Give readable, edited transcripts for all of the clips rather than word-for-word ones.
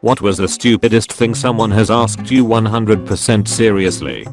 What was the stupidest thing someone has asked you 100% seriously?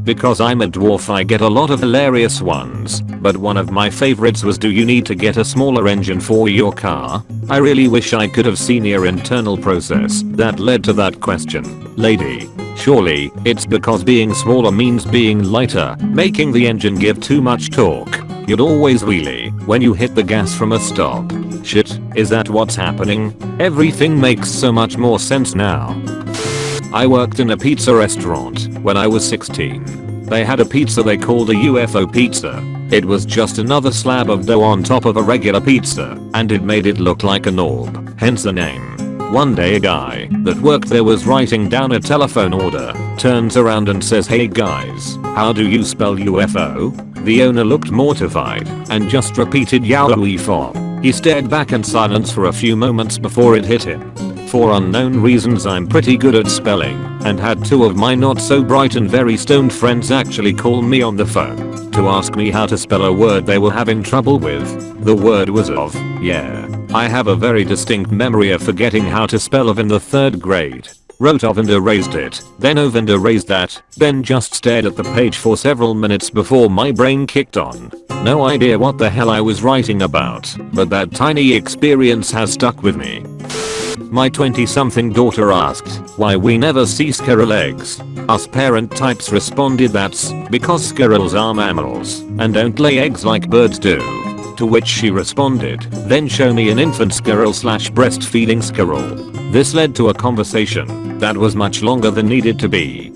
Because I'm a dwarf I get a lot of hilarious ones, but one of my favorites was, do you need to get a smaller engine for your car? I really wish I could have seen your internal process that led to that question, lady. Surely, it's because being smaller means being lighter, making the engine give too much torque. You'd always wheelie when you hit the gas from a stop. Shit, is that what's happening? Everything makes so much more sense now. I worked in a pizza restaurant when I was 16. They had a pizza they called a UFO pizza. It was just another slab of dough on top of a regular pizza, and it made it look like an orb, hence the name. One day a guy that worked there was writing down a telephone order, turns around and says, "Hey guys, how do you spell UFO?" The owner looked mortified and just repeated UFO. He stared back in silence for a few moments before it hit him. For unknown reasons I'm pretty good at spelling, and had two of my not so bright and very stoned friends actually call me on the phone to ask me how to spell a word they were having trouble with. The word was of. Yeah, I have a very distinct memory of forgetting how to spell of in the 3rd grade. Wrote of and erased it, then of and erased that, then just stared at the page for several minutes before my brain kicked on. No idea what the hell I was writing about, but that tiny experience has stuck with me. My 20-something daughter asked why we never see squirrel eggs. Us parent types responded that's because squirrels are mammals and don't lay eggs like birds do. To which she responded, then show me an infant squirrel / breastfeeding squirrel. This led to a conversation that was much longer than needed to be.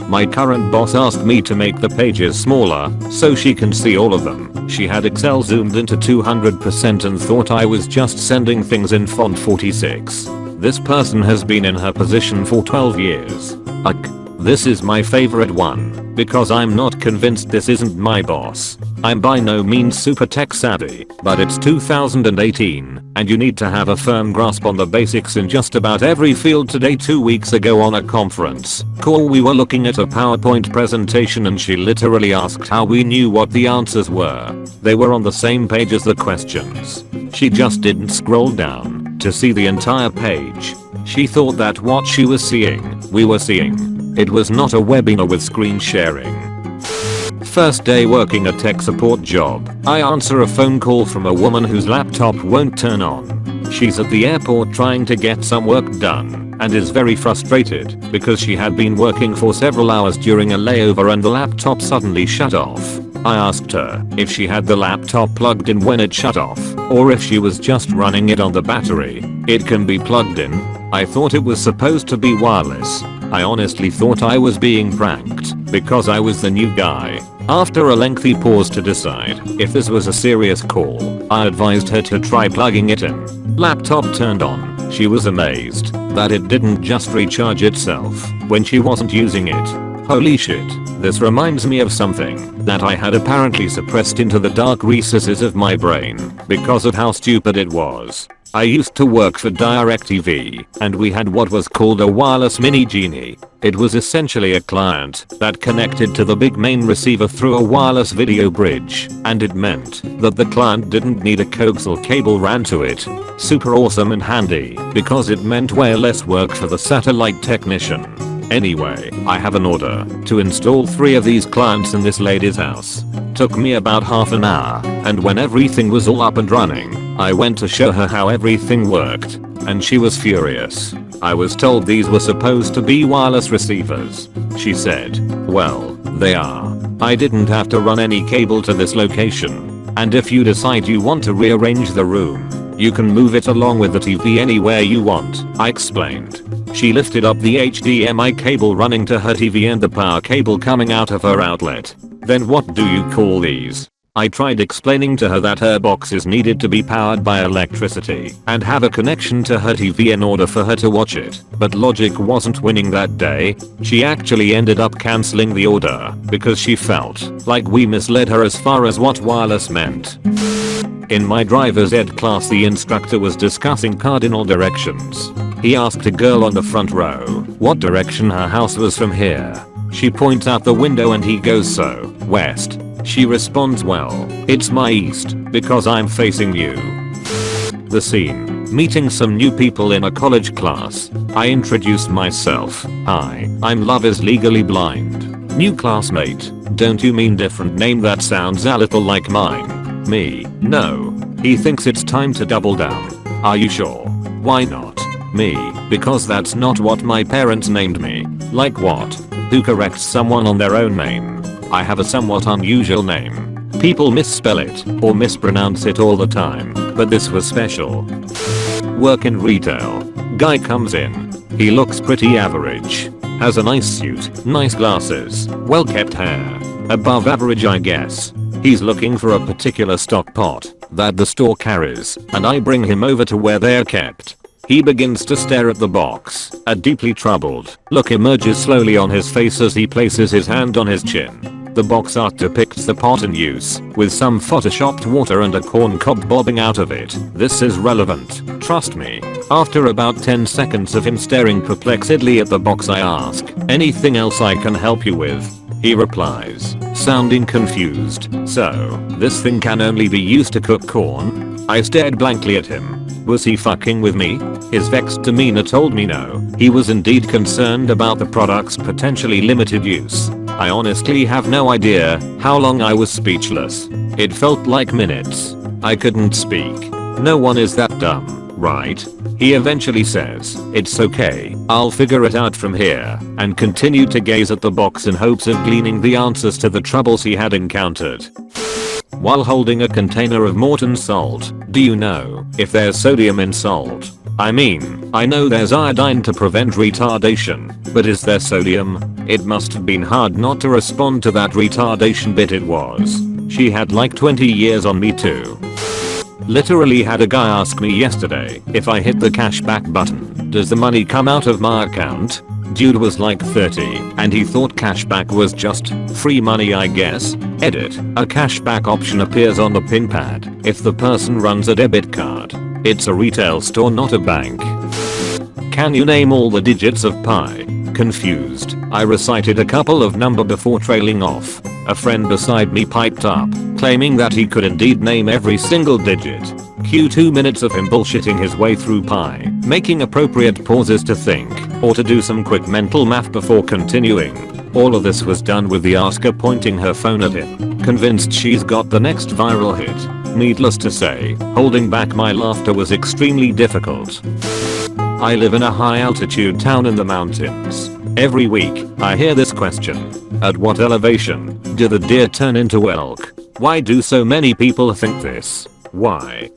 My current boss asked me to make the pages smaller so she can see all of them. She had Excel zoomed into 200% and thought I was just sending things in font 46. This person has been in her position for 12 years. This is my favorite one because I'm not convinced this isn't my boss. I'm by no means super tech savvy, but it's 2018 and you need to have a firm grasp on the basics in just about every field. Today 2 weeks ago on a conference call we were looking at a PowerPoint presentation and she literally asked how we knew what the answers were. They were on the same page as the questions. She just didn't scroll down to see the entire page. She thought that what she was seeing, we were seeing. It was not a webinar with screen sharing. First day working a tech support job, I answer a phone call from a woman whose laptop won't turn on. She's at the airport trying to get some work done and is very frustrated because she had been working for several hours during a layover and the laptop suddenly shut off. I asked her if she had the laptop plugged in when it shut off or if she was just running it on the battery. It can be plugged in. I thought it was supposed to be wireless. I honestly thought I was being pranked because I was the new guy. After a lengthy pause to decide if this was a serious call, I advised her to try plugging it in. Laptop turned on. She was amazed that it didn't just recharge itself when she wasn't using it. Holy shit, this reminds me of something that I had apparently suppressed into the dark recesses of my brain because of how stupid it was. I used to work for DirecTV, and we had what was called a wireless mini genie. It was essentially a client that connected to the big main receiver through a wireless video bridge, and it meant that the client didn't need a coaxial cable ran to it. Super awesome and handy, because it meant way less work for the satellite technician. Anyway, I have an order to install 3 of these clients in this lady's house. Took me about half an hour, and when everything was all up and running, I went to show her how everything worked, and she was furious. I was told these were supposed to be wireless receivers. She said, well, they are. I didn't have to run any cable to this location. And if you decide you want to rearrange the room, you can move it along with the TV anywhere you want, I explained. She lifted up the HDMI cable running to her TV and the power cable coming out of her outlet. Then what do you call these? I tried explaining to her that her boxes needed to be powered by electricity and have a connection to her TV in order for her to watch it, but logic wasn't winning that day. She actually ended up cancelling the order because she felt like we misled her as far as what wireless meant. In my driver's ed class, the instructor was discussing cardinal directions. He asked a girl on the front row what direction her house was from here. She points out the window and he goes, so, west. She responds, well, it's my east, because I'm facing you. The scene. Meeting some new people in a college class. I introduced myself. Hi, I'm Love is Legally Blind. New classmate. Don't you mean different name? That sounds a little like mine. Me. No. He thinks it's time to double down. Are you sure? Why not? Me. Because that's not what my parents named me. Like what? Who corrects someone on their own name? I have a somewhat unusual name. People misspell it or mispronounce it all the time, but this was special. Work in retail. Guy comes in. He looks pretty average. Has a nice suit, nice glasses, well kept hair. Above average I guess. He's looking for a particular stock pot that the store carries, and I bring him over to where they're kept. He begins to stare at the box. A deeply troubled look emerges slowly on his face as he places his hand on his chin. The box art depicts the pot in use, with some photoshopped water and a corn cob bobbing out of it. This is relevant, trust me. After about 10 seconds of him staring perplexedly at the box I ask, anything else I can help you with? He replies, sounding confused, so, this thing can only be used to cook corn? I stared blankly at him. Was he fucking with me? His vexed demeanor told me no. He was indeed concerned about the product's potentially limited use. I honestly have no idea how long I was speechless. It felt like minutes. I couldn't speak. No one is that dumb, right? He eventually says, it's okay, I'll figure it out from here, and continued to gaze at the box in hopes of gleaning the answers to the troubles he had encountered. While holding a container of Morton salt, do you know if there's sodium in salt? I mean, I know there's iodine to prevent retardation, but is there sodium? It must have been hard not to respond to that retardation bit. It was. She had like 20 years on me too. Literally had a guy ask me yesterday if I hit the cashback button, does the money come out of my account? Dude was like 30 and he thought cashback was just free money I guess. Edit. A cashback option appears on the pin pad if the person runs a debit card. It's a retail store, not a bank. Can you name all the digits of pi? Confused, I recited a couple of numbers before trailing off. A friend beside me piped up, claiming that he could indeed name every single digit. Cue 2 minutes of him bullshitting his way through pi, making appropriate pauses to think, or to do some quick mental math before continuing. All of this was done with the asker pointing her phone at him, convinced she's got the next viral hit. Needless to say, holding back my laughter was extremely difficult. I live in a high altitude town in the mountains. Every week, I hear this question. At what elevation do the deer turn into elk? Why do so many people think this? Why?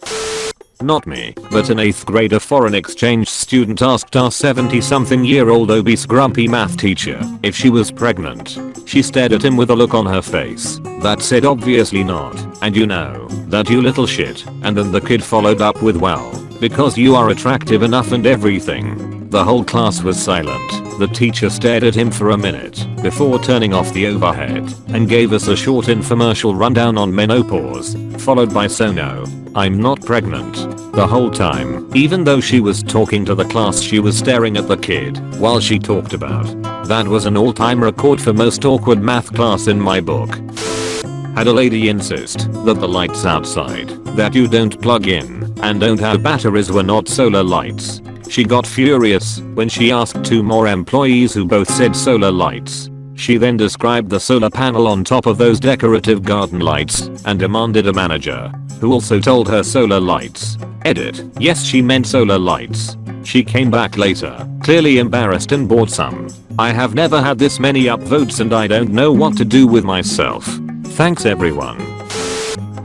Not me, but an 8th grader foreign exchange student asked our 70-something-year-old obese grumpy math teacher if she was pregnant. She stared at him with a look on her face that said obviously not, and you know, that you little shit, and then the kid followed up with well, because you are attractive enough and everything. The whole class was silent. The teacher stared at him for a minute before turning off the overhead and gave us a short infomercial rundown on menopause, followed by so no, I'm not pregnant. The whole time, even though she was talking to the class, she was staring at the kid while she talked about. That was an all-time record for most awkward math class in my book. Had a lady insist that the lights outside that you don't plug in and don't have batteries were not solar lights. She got furious when she asked 2 more employees who both said solar lights. She then described the solar panel on top of those decorative garden lights and demanded a manager, who also told her solar lights. Edit. Yes, she meant solar lights. She came back later, clearly embarrassed, and bought some. I have never had this many upvotes and I don't know what to do with myself. Thanks everyone.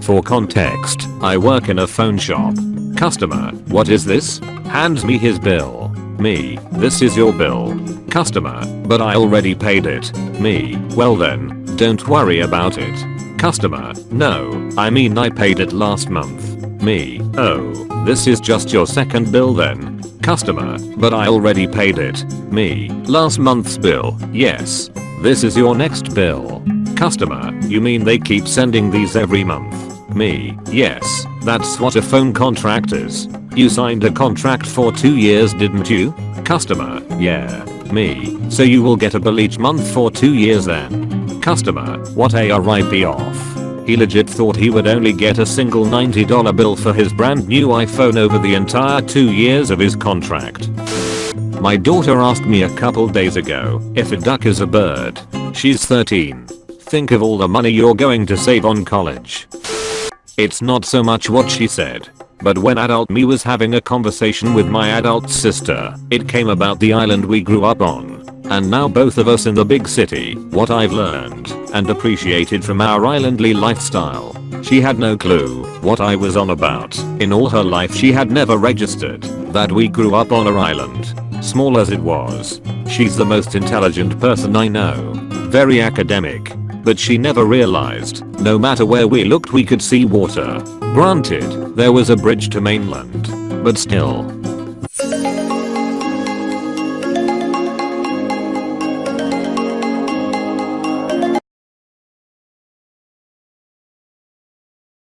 For context, I work in a phone shop. Customer, what is this? Hands me his bill. Me, this is your bill. Customer, but I already paid it. Me, well then, don't worry about it. Customer, no, I mean I paid it last month. Me, oh, this is just your second bill then. Customer, but I already paid it. Me, last month's bill, yes. This is your next bill. Customer, you mean they keep sending these every month? Me, yes, that's what a phone contract is. You signed a contract for 2 years, didn't you? Customer, yeah. Me, so you will get a bill each month for 2 years then. Customer, what a RIP off. He legit thought he would only get a single $90 bill for his brand new iPhone over the entire 2 years of his contract. My daughter asked me a couple days ago if a duck is a bird. She's 13. Think of all the money you're going to save on college. It's not so much what she said, but when adult me was having a conversation with my adult sister, it came about the island we grew up on. And now both of us in the big city, what I've learned and appreciated from our islandly lifestyle. She had no clue what I was on about. In all her life she had never registered that we grew up on an island, small as it was. She's the most intelligent person I know. Very academic. But she never realized, no matter where we looked we could see water. Granted, there was a bridge to mainland. But still,